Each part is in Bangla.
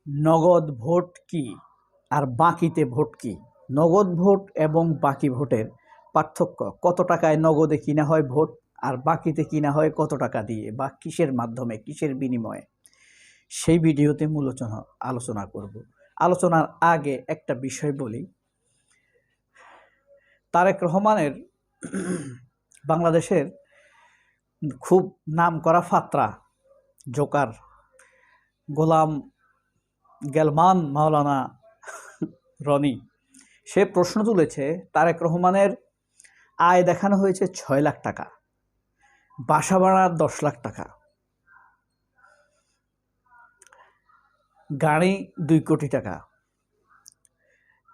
নগদ ভোট কি আর বাকিতে ভোট কি? নগদ ভোট এবং বাকি ভোটের পার্থক্য, কত টাকায় নগদে কিনা হয় ভোট আর বাকিতে কিনা হয় কত টাকা দিয়ে বা কিসের মাধ্যমে, কিসের বিনিময়ে, সেই ভিডিওতে মূলত আলোচনা করব। আলোচনার আগে একটা বিষয় বলি। তারেক রহমানের বাংলাদেশের খুব নাম করা ফাত্রা জোকার গোলাম গেলমান মাওলানা রনি, সে প্রশ্ন তুলেছে তারেক রহমানের আয় দেখানো হয়েছে 6 লাখ টাকা, বাসা ভাড়া 10 লাখ টাকা, গাড়ি 2 কোটি টাকা।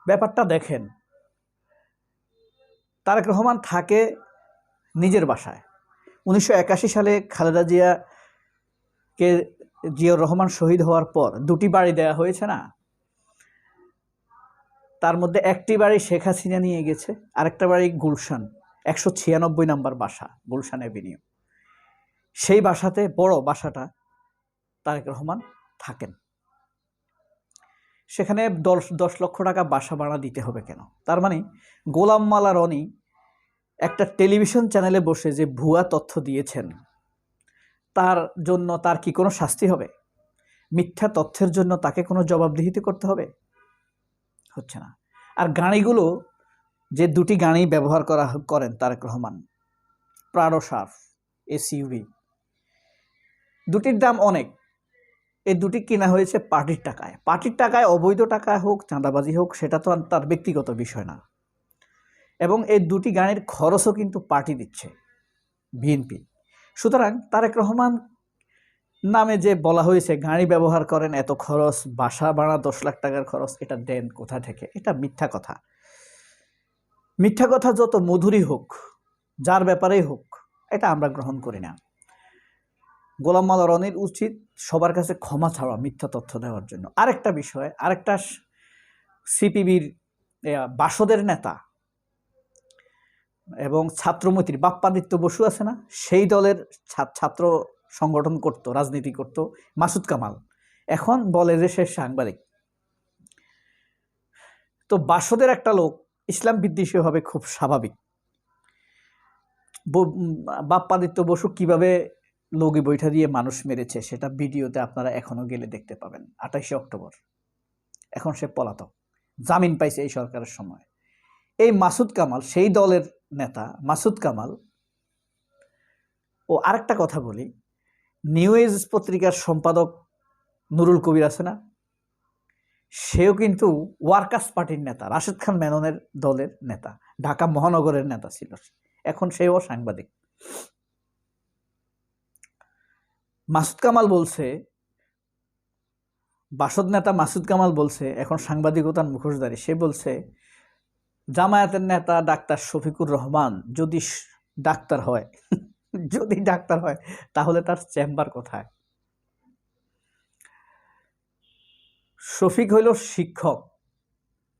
ব্যাপারটা দেখেন, তারেক রহমান থাকে নিজের বাসায়। 1981 সালে খালেদা জিয়াউর রহমান শহীদ হওয়ার পর 2টি বাড়ি দেওয়া হয়েছে না, তার মধ্যে একটি বাড়ি শেখ হাসিনা নিয়ে গেছে, আরেকটা বাড়ি গুলশান 196 নম্বর বাসা, গুলশান এভিনিউ। সেই বাসাতে, বড় বাসাটা, তারেক রহমান থাকেন। সেখানে 10 লক্ষ টাকা বাসা ভাড়া দিতে হবে কেন? তার মানে গোলাম মাওলা রনি একটা টেলিভিশন চ্যানেলে বসে যে ভুয়া তথ্য দিয়েছেন, তার জন্য তার কি কোনো শাস্তি হবে? মিথ্যা তথ্যের জন্য তাকে কোনো জবাবদিহিতে করতে হবে? হচ্ছে না। আর গাড়িগুলো, যে 2টি গাড়ি ব্যবহার করেন Tarique Rahman, Prado sharp SUV, 2টির দাম অনেক। এই 2টি কেনা হয়েছে পার্টির টাকায়। পার্টির টাকায়, অবৈধ টাকায় হোক, চাঁদাবাজি হোক, সেটা তো তার ব্যক্তিগত বিষয় না। এবং এই 2টি গাড়ির খরচও কিন্তু পার্টি দিচ্ছে, বিএনপি। সুতরাং তারেক রহমান নামে যে বলা হয়েছে গাড়ি ব্যবহার করেন, এত খরচ, বাসা ভাড়া 10 লাখ টাকার খরচ, এটা দেন কোথা থেকে? এটা মিথ্যা কথা। মিথ্যা কথা যত মধুরই হোক, যার ব্যাপারেই হোক, এটা আমরা গ্রহণ করি না। গোলাম মাওলা রনির উচিত সবার কাছে ক্ষমা চাওয়া মিথ্যা তথ্য দেওয়ার জন্য। আরেকটা বিষয়, আরেকটা সিপিবির বাসদের নেতা এবং ছাত্রমৈত্রী বাপ্পাদিত্য বসু আছে না, সেই দলের ছাত্র সংগঠন করত, রাজনীতি করত, মাসুদ কামাল, এখন বলে যে সে সাংবাদিক। তো বাসদের একটা লোক ইসলাম বিদ্বেষী হবে, খুব স্বাভাবিক। বাপ্পাদিত্য বসু কিভাবে লগি বৈঠা দিয়ে মানুষ মেরেছে, সেটা ভিডিওতে আপনারা এখনো গেলে দেখতে পাবেন। 28 অক্টোবর। এখন সে পলাতক, জামিন পাইছে এই সরকারের সময়। এই মাসুদ কামাল, সেই দলের নেতা মাসুদ কামাল। ও আরেকটা কথা বলি, নিউ এজ পত্রিকার সম্পাদক নুরুল কবির আছে না, সেও কিন্তু ওয়ার্কার্স পার্টির নেতা, রাশেদ খান মেননের দলের নেতা, ঢাকা মহানগরের নেতা ছিল, এখন সেও সাংবাদিক। মাসুদ কামাল বলছে, বাসদ নেতা মাসুদ কামাল বলছে, এখন সাংবাদিকতার মুখোশধারী, সে বলছে জামায়াতের নেতা ডাক্তার শফিকুর রহমান যদি ডাক্তার হয় যদি ডাক্তার হয় তাহলে তার চেম্বার কোথায়? শফিক হইল শিক্ষক,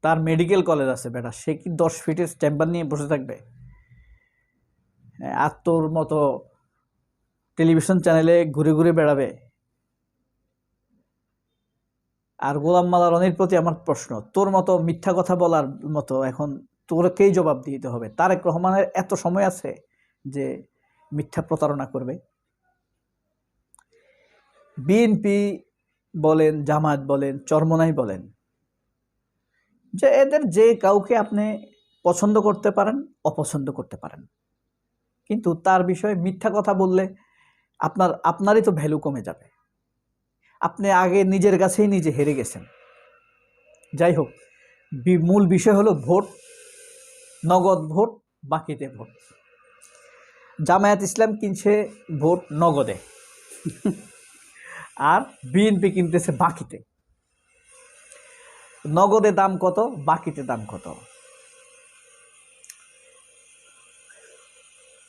তার মেডিকেল কলেজ আছে বেটা, সে কি 10 ফিটের চেম্বার নিয়ে বসে থাকবে? আর তোর মতো টেলিভিশন চ্যানেলে ঘুরে ঘুরে বেড়াবে? আর গোলাম মাওলা রনির প্রতি আমার প্রশ্ন, তোর মতো মিথ্যা কথা বলার মতো এখন তোরকেই জবাব দিতে হবে। তারেক রহমানের এত সময় আছে যে মিথ্যা প্রতারণা করবে? বিএনপি বলেন, জামায়াত বলেন, চরমনাই বলেন, যে এদের যে কাউকে আপনি পছন্দ করতে পারেন, অপছন্দ করতে পারেন, কিন্তু তার বিষয়ে মিথ্যা কথা বললে আপনারই তো ভ্যালু কমে যাবে। আপনি আগে নিজের কাছেই নিজে হেরে গেছেন। যাই হোক, মূল বিষয় হলো ভোট, নগদ ভোট, বাকিতে ভোট। জামায়াত ইসলাম কিনছে ভোট নগদে, আর বিএনপি কিনতেছে বাকিতে। নগদে দাম কত, বাকিতে দাম কত?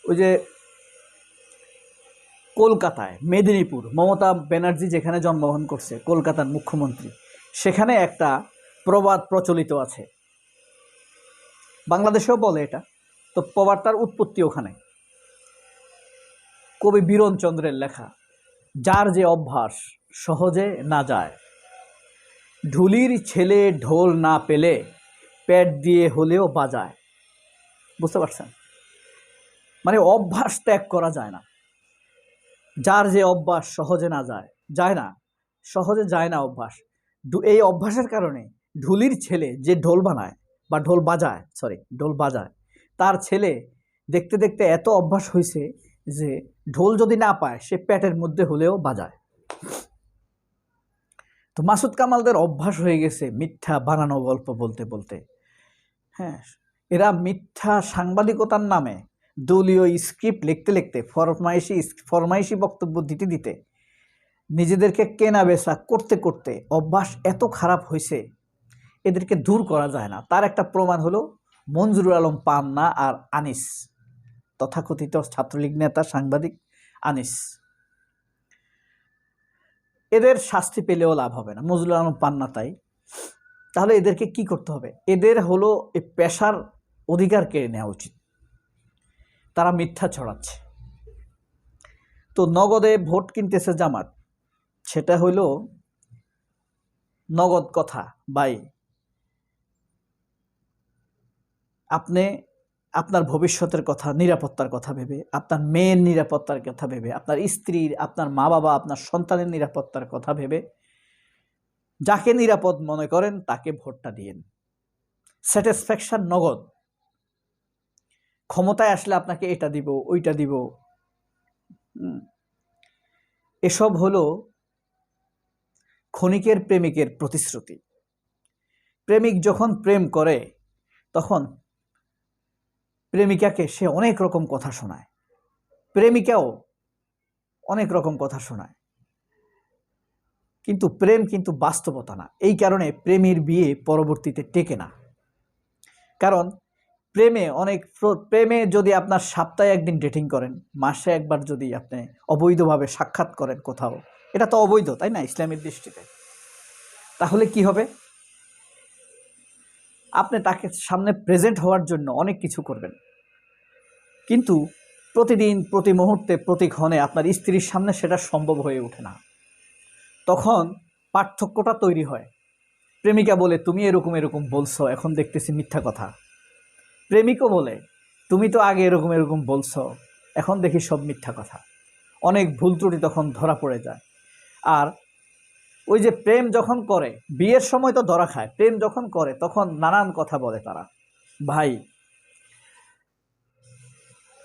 ওই যে কলকাতায়, মেদিনীপুর, মমতা ব্যানার্জি যেখানে জন্মগ্রহণ করছে, কলকাতার মুখ্যমন্ত্রী, সেখানে একটা প্রবাদ প্রচলিত আছে, বাংলাদেশেও বলে এটা, তো প্রবাদটার উৎপত্তি ওখানে। কবি বীরনচন্দ্রের লেখা, যার যে অভ্যাস সহজে না যায়, ঢুলির ছেলে ঢোল না পেলে পেট দিয়ে হলেও বাজায়। বুঝতে পারছেন? মানে অভ্যাস ত্যাগ করা যায় না। যার যে অভ্যাস সহজে না যায় না, সহজে যায় না অভ্যাস। এই অভ্যাসের কারণে ঢুলির ছেলে যে ঢোল বানায় বা ঢোল বাজায়, তার ছেলে দেখতে দেখতে এত অভ্যাস হয়েছে যে ঢোল যদি না পায় সে পেটের মধ্যে হলেও বাজায়। তো মাসুদ কামালদের অভ্যাস হয়ে গেছে মিথ্যা বানানো গল্প বলতে বলতে। হ্যাঁ, এরা মিথ্যা সাংবাদিকতার নামে দলীয় স্ক্রিপ্ট লিখতে লিখতে ফরমাইশি বক্তব্য দিতে দিতে নিজেদেরকে কেনা বেচা করতে করতে অভ্যাস এত খারাপ হয়েছে, এদেরকে দূর করা যায় না। তার একটা প্রমাণ হলো মঞ্জুরুল আলম পান্না আর আনিস, তথাকথিত ছাত্রলীগ নেতা সাংবাদিক আনিস। এদের শাস্তি পেলেও লাভ হবে না, মঞ্জুরুল আলম পান্না তাই। তাহলে এদেরকে কি করতে হবে? এদের হলো এই পেশার অধিকার কেড়ে নেওয়া উচিত। তারা মিথ্যা ছড়াচ্ছে। তো নগদে ভোট কিনতেছে জামাত, সেটা হইল নগদ কথা। ভাই, আপনি আপনার ভবিষ্যতের কথা, নিরাপত্তার কথা ভেবে, আপনার মেয়ের নিরাপত্তার কথা ভেবে, আপনার স্ত্রীর, আপনার মা বাবা, আপনার সন্তানের নিরাপত্তার কথা ভেবে যাকে নিরাপদ মনে করেন তাকে ভোটটা দিয়েন। স্যাটিসফ্যাকশন নগদ। ক্ষমতায় আসলে আপনাকে এটা দিব, ওইটা দিব, এসব হলো ক্ষণিকের প্রেমিকের প্রতিশ্রুতি। প্রেমিক যখন প্রেম করে তখন প্রেমিকাকে সে অনেক রকম কথা শোনায়, প্রেমিকাও অনেক রকম কথা শোনায়, কিন্তু প্রেম কিন্তু বাস্তবতা না। এই কারণে প্রেমের বিয়ে পরবর্তীতে টেকে না। কারণ প্রেমে যদি আপনার সপ্তাহে একদিন ডেটিং করেন, মাসে একবার যদি আপনি অবৈধভাবে সাক্ষাৎ করেন কোথাও, এটা তো অবৈধ, তাই না ইসলামের দৃষ্টিতে? তাহলে কি হবে? আপনি তাকে সামনে প্রেজেন্ট হওয়ার জন্য অনেক কিছু করবেন, কিন্তু প্রতিদিন, প্রতি মুহূর্তে, প্রতি ক্ষণে আপনার স্ত্রীর সামনে সেটা সম্ভব হয়ে ওঠে না। তখন পার্থক্যটা তৈরি হয়। প্রেমিকা বলে, তুমি এরকম এরকম বলছো, এখন দেখতেছি মিথ্যা কথা। প্রেমিকও বলে, তুমি তো আগে এরকম এরকম বলছো, এখন দেখি সব মিথ্যা কথা। অনেক ভুল ত্রুটি তখন ধরা পড়ে যায়। আর ওই যে প্রেম যখন করে, বিয়ের সময় তো ধরা খায়, প্রেম যখন করে তখন নানান কথা বলে তারা। ভাই,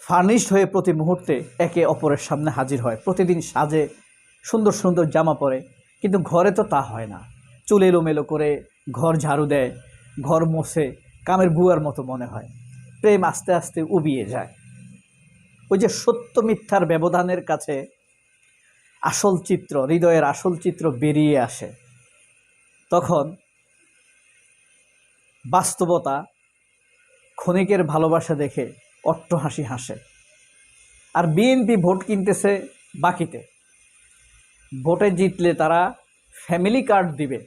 ফার্নিশড হয়ে প্রতি মুহূর্তে একে অপরের সামনে হাজির হয়, প্রতিদিন সাজে, সুন্দর সুন্দর জামা পরে, কিন্তু ঘরে তো তা হয় না। চুল এলোমেলো করে ঘর ঝাড়ু দেয়, ঘর মোছে, কামের বুয়ার মতো মনে হয়। প্রেম আস্তে আস্তে উবিয়ে যায়। ওই যে সত্য মিথ্যার ব্যবধানের কাছে আসল চিত্র, হৃদয়ের আসল চিত্র বেরিয়ে আসে, তখন বাস্তবতা ক্ষণিকের ভালোবাসা দেখে অট্টহাসি হাসে। আর বিএনপি ভোট কিনতেছে বাকিতে। ভোটে জিতলে তারা ফ্যামিলি কার্ড দিবে,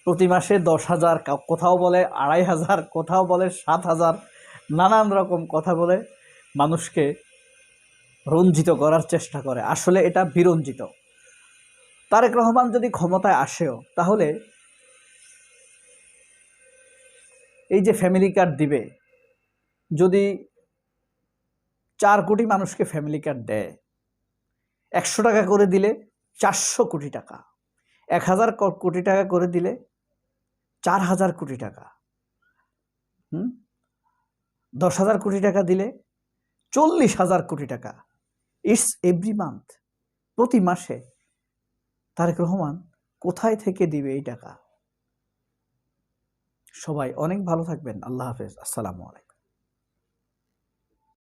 প্রতি মাসে 10,000, কোথাও বলে 2,500, কোথাও বলে 7,000, নানান রকম কথা বলে মানুষকে রঞ্জিত করার চেষ্টা করে। আসলে এটা বিরঞ্জিত। তারেক রহমান যদি ক্ষমতায় আসেও, তাহলে এই যে ফ্যামিলি কার্ড দিবে, যদি 4 কোটি মানুষকে ফ্যামিলি কার্ড দেয়, 100 টাকা করে দিলে 400 কোটি টাকা, 1000 কোটি টাকা করে দিলে 4000 কোটি টাকা, 10,000 কোটি টাকা দিলে 40,000 কোটি টাকা। ইটস এভরি মান্থ, প্রতি মাসে। তারেক রহমান কোথায় থেকে দিবে এই টাকা? সবাই অনেক ভালো থাকবেন। আল্লাহ হাফেজ। আসসালামু আলাইকুম।